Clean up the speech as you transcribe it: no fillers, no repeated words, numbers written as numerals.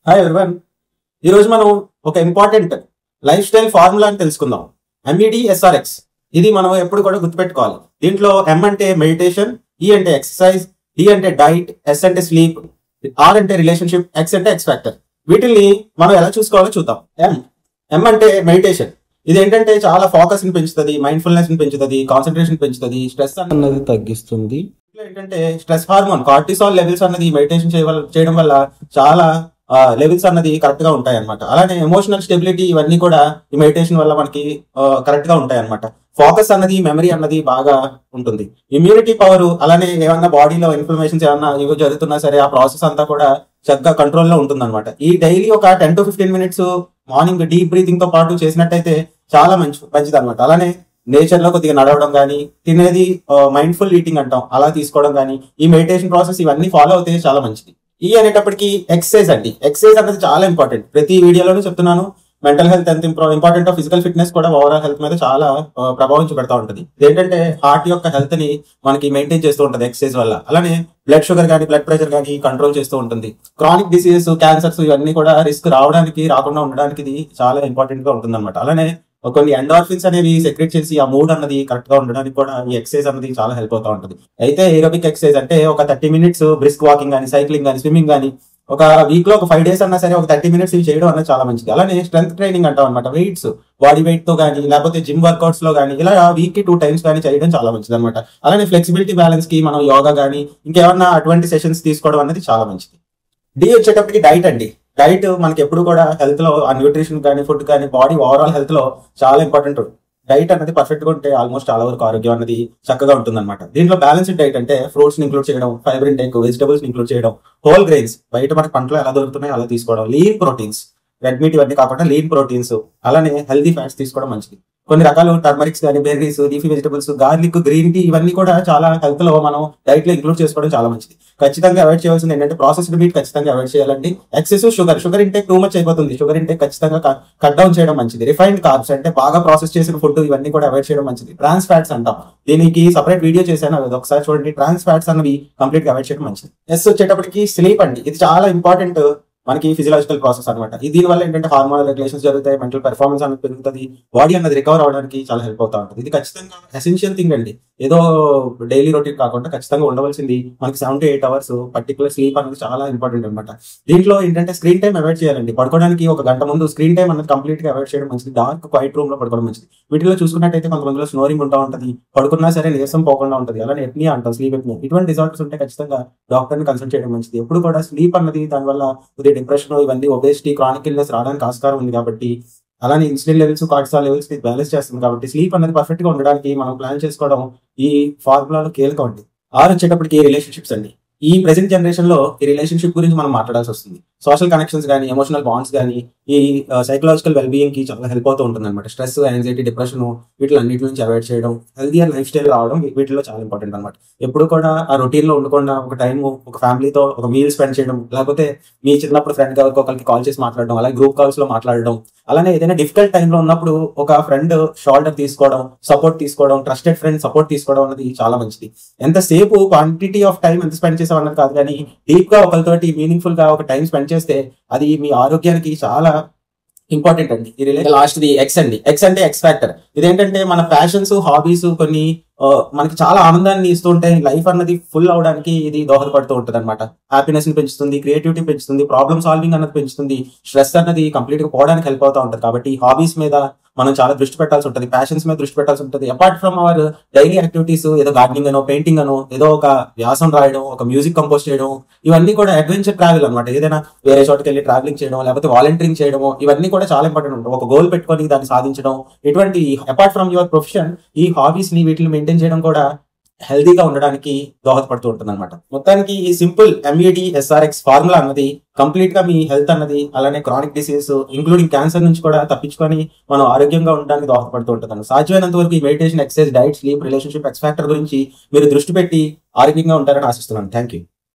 Hi everyone. ఈరోజు మనం ఒక ఇంపార్టెంట్ లైఫ్ స్టైల్ ఫార్ములా అని తెలుసుకుందాం. MEDSRX. ఇది మనం ఎప్పుడు కూడా గుర్తుపెట్టుకోవాలి. దీంట్లో M అంటే మెడిటేషన్, E అంటే ఎక్సర్సైజ్, D అంటే డైట్, S అంటే స్లీప్, R అంటే రిలేషన్షిప్, X అంటే X ఫ్యాక్టర్. వీటిని మనం ఎలా చూసుకోవాలో చూద్దాం. M అంటే మెడిటేషన్. ఇది ఏంటంటే చాలా ఫోకస్ ని పెంచుతుంది, మైండ్ఫుల్నెస్ ని పెంచుతుంది, కాన్సన్ట్రేషన్ పెంచుతుంది, స్ట్రెస్ అన్నది తగ్గిస్తుంది. ఏంటంటే స్ట్రెస్ హార్మోన్ కార్టిసాల్ లెవెల్స్ అన్నది మెడిటేషన్ చేయడం వల్ల చాలా లెవెల్స్ అన్నది కరెక్ట్ గా ఉంటాయి అనమాట. అలానే ఎమోషనల్ స్టెబిలిటీ ఇవన్నీ కూడా ఈ మెడిటేషన్ వల్ల మనకి కరెక్ట్ గా ఉంటాయి అనమాట. ఫోకస్ అన్నది, మెమరీ అన్నది బాగా ఉంటుంది. ఇమ్యూనిటీ పవర్, అలానే ఏమన్నా బాడీలో ఇన్ఫ్లమేషన్స్ ఏమన్నా ఇవి జరుగుతున్నా సరే ఆ ప్రాసెస్ అంతా కూడా చక్కగా కంట్రోల్లో ఉంటుంది అనమాట. ఈ డైలీ ఒక 10 to 15 minutes morning deep breathing తో పాటు చేసినట్టయితే చాలా మంచిది అనమాట. అలానే నేచర్ లో కొద్దిగా నడవడం కానీ, తినేది మైండ్ఫుల్ ఈటింగ్ అంటాం అలా తీసుకోవడం కానీ, ఈ మెడిటేషన్ ప్రాసెస్ ఇవన్నీ ఫాలో అవుతే చాలా మంచిది. ఈ అనేటప్పటికి ఎక్సర్సైజ్ అండి. ఎక్సర్సైజ్ అనేది చాలా ఇంపార్టెంట్. ప్రతి వీడియోలోనూ చెప్తున్నాను. మెంటల్ హెల్త్ ఎంత ఇంపార్టెంట్, ఫిజికల్ ఫిట్నెస్ కూడా ఓవరాల్ హెల్త్ మీద చాలా ప్రభావం చూపెడతా ఉంటుంది. ఏంటంటే హార్ట్ యొక్క హెల్త్ ని మనకి మెయింటైన్ చేస్తూ ఉంటుంది ఎక్సర్సైజ్ వల్ల. అలానే బ్లడ్ షుగర్ కానీ, బ్లడ్ ప్రెషర్ కానీ కంట్రోల్ చేస్తూ ఉంటుంది. క్రానిక్ డిసీజెస్, క్యాన్సర్స్ ఇవన్నీ కూడా రిస్క్ రాకుండా ఉండడానికి ఇది చాలా ఇంపార్టెంట్ గా ఉంటుంది అనమాట. అలానే కొన్ని ఎండార్ఫిన్స్ అనేవి సెక్రెట్ చేసి ఆ మూడ్ అన్నది కరెక్ట్ గా ఉండడానికి కూడా ఈ ఎక్సర్సైజ్ అన్నది చాలా హెల్ప్ అవుతా ఉంటుంది. అయితే ఏరోబిక్ ఎక్సర్సైజ్ అంటే ఒక 30 minutes బ్రిస్క్ వాకింగ్ కానీ, సైక్లింగ్ కానీ, స్విమ్మింగ్ కానీ, ఒక వీక్ లో ఒక 5 days అన్నా సరే ఒక 30 minutes ఇవి చేయడం అనేది చాలా మంచిది. అలానే స్ట్రెంత్ ట్రైనింగ్ అంటాం అనమాట. వెయిట్స్, బాడీ వెయిట్ తో కానీ, లేకపోతే జిమ్ వర్కౌట్స్ లో కానీ, ఇలా వీక్ కి 2 times కానీ చేయడం చాలా మంచిది అనమాట. అలానే ఫ్లెక్సిబిలిటీ బ్యాలెన్స్ కి మనం యోగా కానీ ఇంకేమన్నా అటువంటి సెషన్స్ తీసుకోవడం అనేది చాలా మంచిది. డి వచ్చేటప్పటికి డైట్ అండి. డైట్ మనకి ఎప్పుడు కూడా హెల్త్ లో ఆ న్యూట్రిషన్ కానీ, ఫుడ్ కానీ, బాడీ ఓవరాల్ హెల్త్ లో చాలా ఇంపార్టెంట్. డైట్ అనేది పర్ఫెక్ట్ గా ఉంటే ఆల్మోస్ట్ చాలా వరకు ఆరోగ్యం అనేది చక్కగా ఉంటుంది అనమాట. దీంట్లో బ్యాలెన్స్డ్ డైట్ అంటే ఫ్రూట్స్ ని ఇంక్లూడ్ చేయడం, ఫైబర్ ఇంటేక్, వెజిటబుల్స్ ఇంక్లూడ్ చేయడం, హోల్ గ్రెయిన్స్ బయట మనకి పంటలు ఎలా దొరుకుతున్నాయో అలా తీసుకోవడం, లీన్ ప్రోటీన్స్, రెడ్ మీట్ ఇవన్నీ కాకుండా లీన్ ప్రోటీన్స్, అలానే హెల్దీ ఫ్యాట్స్ తీసుకోవడం మంచిది. కొన్ని రకాలు టర్మరిక్స్ కానీ, berries, leafy vegetables, garlic, green tea ఇవన్నీ కూడా చాలా హెల్త్ లో మనం డైట్ లో ఇంక్లూడ్ చేసుకోవడం చాలా మంచిది. ఖచ్చితంగా అవాయిడ్ చేయాల్సింది ఏంటంటే ప్రాసెస్డ్ మీట్ ఖచ్చితంగా అవాయిడ్ చేయాలండి. Excessive sugar intake too much అయిపోతుంది. షుగర్ ఇంటేక్ ఖచ్చితంగా కట్ డౌన్ చేయడం మంచిది. రిఫైన్డ్ కార్బ్స్ అంటే బాగా ప్రాసెస్ చేసిన ఫుడ్ ఇవన్నీ కూడా అవాయిడ్ చేయడం మంచిది. ట్రాన్స్ ఫ్యాట్స్ అంటాం, దీనికి సపరేట్ వీడియో చేశాను, అది ఒకసారి చూడండి. ట్రాన్స్ ఫ్యాట్స్ అన్నవి కంప్లీట్ గా అవాయిడ్ చేయడం మంచిది. ఎస్ వచ్చేటప్పటికి స్లీప్ అండి. ఇది చాలా ఇంపార్టెంట్ మనకి ఫిజియలాజికల్ ప్రాసెస్ అనమాట. దీని వల్ల ఏంటంటే హార్మోనల్ రెగ్యులేషన్స్ జరుగుతాయి, మెంటల్ పెర్ఫార్మెన్స్ అనేది పెరుగుతుంది, బాడీ అనేది రికవర్ అవడానికి చాలా హెల్ప్ అవుతా ఉంటుంది. ఇది ఖచ్చితంగా ఎసెన్షియల్ థింగ్ అండి. ఏదో డైలీ రొటీన్ కాకుండా ఖచ్చితంగా ఉండవలసింది మనకి 7 to 8 hours పర్టికులర్ స్లీప్ అనేది చాలా ఇంపార్టెంట్ అనమాట. దీంట్లో ఏంటంటే స్క్రీన్ టైం అవాయిడ్ చేయాలండి. పడుకోవడానికి ఒక గంట ముందు స్క్రీన్ టైం అనేది కంప్లీట్ గా అవాయిడ్ చేయడం మంచిది. డార్క్ క్వైట్ రూమ్ లో పడుకోవడం మంచిది. వీటిలో చూసుకున్నట్టయితే కొంతమందిలో స్నోరింగ్ ఉంటా ఉంటుంది, పడుకున్నా సరే నీరసం పోకుండా ఉంటుంది. అలానే ఎప్నియా అంటాం, స్లీప్ ఎప్నియా. ఇటువంటి డిజార్డర్స్ ఉంటే ఖచ్చితంగా డాక్టర్ ని కన్సల్ట్ చేయడం మంచిది. ఎప్పుడు కూడా స్లీప్ అన్నది దానివల్ల కొద్దిగా డిప్రెషన్ ఇవన్నీ, ఒబేసిటీ, క్రానిక్ ఇల్నెస్ రావడానికి ఆస్కారం ఉంది కాబట్టి, అలానే insulin levels, cortisol levels balance చేస్తుంది కాబట్టి స్లీప్ అనేది పర్ఫెక్ట్ గా ఉండడానికి మనం ప్లాన్ చేసుకోవడం ఈ ఫార్ములాలో కీలకం అండి. ఆరు వచ్చేటప్పటికి రిలేషన్షిప్స్ అండి. ఈ ప్రెసెంట్ జనరేషన్ లో ఈ రిలేషన్షిప్ గురించి మనం మాట్లాడాల్సి వస్తుంది. సోషల్ కనెక్షన్స్ కానీ, ఎమోషనల్ బాండ్స్ కానీ, ఈ సైకలాజికల్ వెల్బీయింగ్ కి చాలా హెల్ప్ అవుతూ ఉంటుంది అనమాట. స్ట్రెస్, యాంగ్జైటీ, డిప్రెషన్ వీటిలన్నిటి నుంచి అవాయిడ్ చేయడం, హెల్తీయర్ లైఫ్ స్టైల్ రావడం వీటిలో చాలా ఇంపార్టెంట్ అనమాట. ఎప్పుడు కూడా ఆ రొటీన్ లో ఉండకుండా ఒక టైం ఒక ఫ్యామిలీతో ఒక మీల్ స్పెండ్ చేయడం, లేకపోతే మీ చిన్నప్పుడు ఫ్రెండ్ గా ఒకరికి కాల్ చేసి మాట్లాడడం, అలాగే గ్రూప్ కాల్స్ లో మాట్లాడడం, అలానే ఏదైనా డిఫికల్ట్ టైంలో ఉన్నప్పుడు ఒక ఫ్రెండ్ షోల్డర్ తీసుకోవడం, సపోర్ట్ తీసుకోవడం, ట్రస్టెడ్ ఫ్రెండ్ సపోర్ట్ తీసుకోవడం అనేది చాలా మంచిది. ఎంతసేపు క్వాంటిటీ ఆఫ్ టైం ఎంత స్పెండ్ చేసాం అన్నది కాదు, కానీ డీప్ గా ఒకరితోటి మీనింగ్ఫుల్ గా ఒక టైం స్పెండ్ చేస్తే అది మీ ఆరోగ్యానికి చాలా ఇంపార్టెంట్ అండి. ఈ రిలేషన్ లాస్ట్ ది ఎక్స్ అండి. ఎక్స్ అంటే ఎక్స్ ఫ్యాక్టర్. ఇదేంటంటే మన ప్యాషన్స్, హాబీస్ కొన్ని మనకి చాలా ఆనందాన్ని ఇస్తూ ఉంటాయి. లైఫ్ అన్నది ఫుల్ అవడానికి ఇది దోహదపడుతూ ఉంటుంది అనమాట. హ్యాపీనెస్ ని పెంచుతుంది, క్రియేటివిటీ పెంచుతుంది, ప్రాబ్లమ్ సాల్వింగ్ అన్నది పెంచుతుంది, స్ట్రెస్ అన్నది కంప్లీట్ గా పోవడానికి హెల్ప్ అవుతా ఉంటుంది. కాబట్టి హాబీస్ మీద మనం చాలా దృష్టి పెట్టాల్సి ఉంటుంది, ప్యాషన్స్ మీద దృష్టి పెట్టాల్సి ఉంటుంది. Apart from our daily activities, ఏదో గార్డెనింగ్ అనో, పెయింటింగ్ అనో, ఏదో ఒక వ్యాసం రాయడం, ఒక మ్యూజిక్ కంపోజ్ చేయడం, ఇవన్నీ కూడా అడ్వెంచర్ ట్రావెల్ అనమాట. ఏదైనా వేరే చోటుకి వెళ్ళి ట్రావెలింగ్ చేయడం, లేకపోతే వాలంటీరింగ్ చేయడం, ఇవన్నీ కూడా చాలా ఇంపార్టెంట్ ఉంటుంది. ఒక గోల్ పెట్టుకొని దాన్ని సాధించడం, ఇటువంటి అపార్ట్ ఫ్రమ్ యువర్ ప్రొఫెషన్ ఈ హాబీస్ ని వీటిని మెయింటైన్ చేయడం కూడా హెల్తీగా ఉండడానికి దోహదపడుతూ ఉంటుంది అనమాట. మొత్తానికి ఈ సింపుల్ MEDSRX ఫార్ములా అన్నది కంప్లీట్ గా మీ హెల్త్ అన్నది, అలానే క్రానిక్ డిసీజెస్ ఇంక్లూడింగ్ క్యాన్సర్ నుంచి కూడా తప్పించుకొని మనం ఆరోగ్యంగా ఉండడానికి దోహదపడుతూ ఉంటుంది. సాధ్యమైనంత వరకు ఈ meditation, exercise, diet, sleep, relationship, X factor గురించి మీరు దృష్టి పెట్టి ఆరోగ్యంగా ఉంటారని ఆశిస్తున్నాను. Thank you.